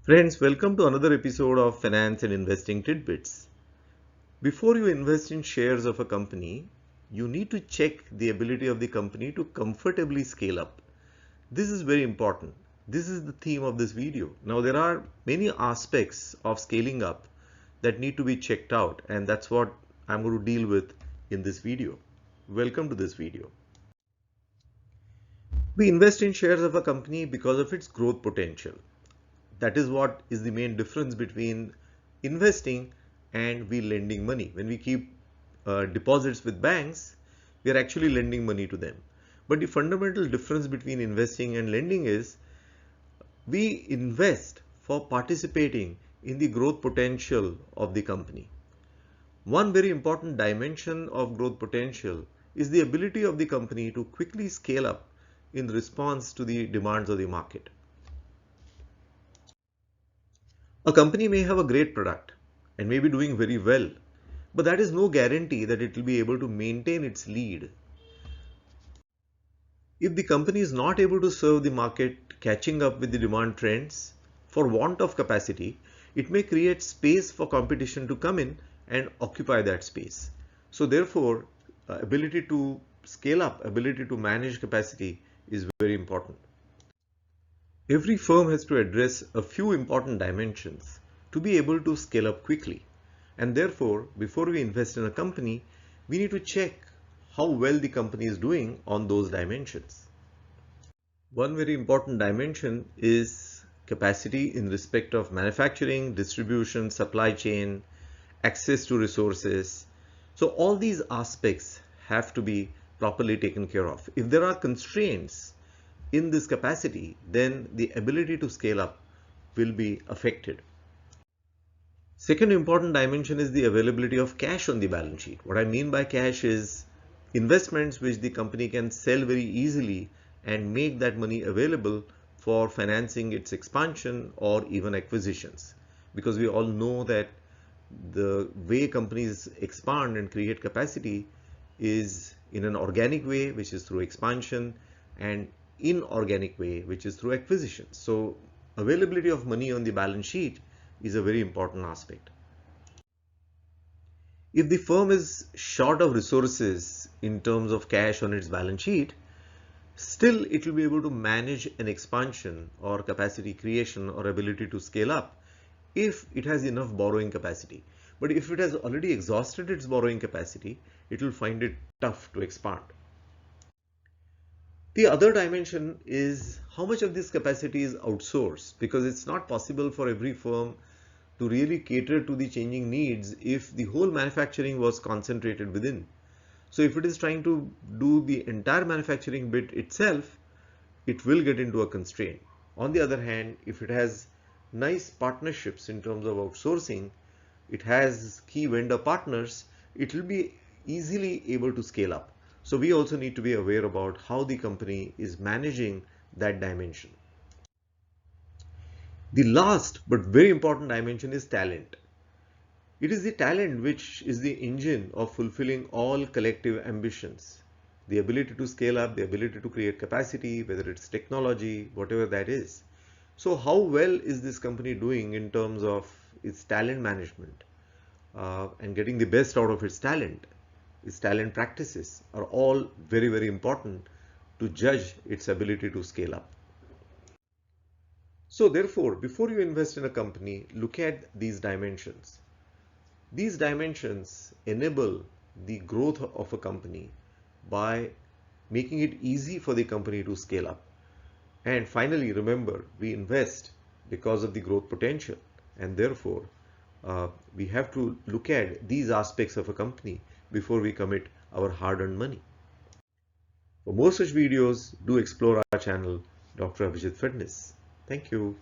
Friends, welcome to another episode of Finance and Investing Tidbits. Before you invest in shares of a company, you need to check the ability of the company to comfortably scale up. This is very important. This is the theme of this video. Now, there are many aspects of scaling up that need to be checked out, and that's what I'm going to deal with in this video. Welcome to this video. We invest in shares of a company because of its growth potential. That is what is the main difference between investing and we lending money. When we keep deposits with banks, we are actually lending money to them. But the fundamental difference between investing and lending is we invest for participating in the growth potential of the company. One very important dimension of growth potential is the ability of the company to quickly scale up in response to the demands of the market. A company may have a great product and may be doing very well, but that is no guarantee that it will be able to maintain its lead. If the company is not able to serve the market catching up with the demand trends for want of capacity, it may create space for competition to come in and occupy that space. So therefore, ability to scale up, ability to manage capacity is very important. Every firm has to address a few important dimensions to be able to scale up quickly. And therefore, before we invest in a company, we need to check how well the company is doing on those dimensions. One very important dimension is capacity in respect of manufacturing, distribution, supply chain, access to resources. So all these aspects have to be properly taken care of. If there are constraints in this capacity, then the ability to scale up will be affected. Second important dimension is the availability of cash on the balance sheet. What I mean by cash is investments which the company can sell very easily and make that money available for financing its expansion or even acquisitions. Because we all know that the way companies expand and create capacity is in an organic way, which is through expansion, and inorganic way, which is through acquisitions. So availability of money on the balance sheet is a very important aspect. If the firm is short of resources in terms of cash on its balance sheet, still it will be able to manage an expansion or capacity creation or ability to scale up if it has enough borrowing capacity. But if it has already exhausted its borrowing capacity, it will find it tough to expand. The other dimension is how much of this capacity is outsourced, because it's not possible for every firm to really cater to the changing needs if the whole manufacturing was concentrated within. So if it is trying to do the entire manufacturing bit itself, it will get into a constraint. On the other hand, if it has nice partnerships in terms of outsourcing, it has key vendor partners, it will be easily able to scale up. So we also need to be aware about how the company is managing that dimension. The last but very important dimension is talent. It is the talent which is the engine of fulfilling all collective ambitions. The ability to scale up, the ability to create capacity, whether it's technology, whatever that is. So how well is this company doing in terms of its talent management and getting the best out of its talent? Its talent practices are all very, very important to judge its ability to scale up. So therefore, before you invest in a company, look at these dimensions. These dimensions enable the growth of a company by making it easy for the company to scale up. And finally, remember, we invest because of the growth potential, and therefore we have to look at these aspects of a company before we commit our hard-earned money. For more such videos, do explore our channel, Dr. Abhijit Fitness. Thank you.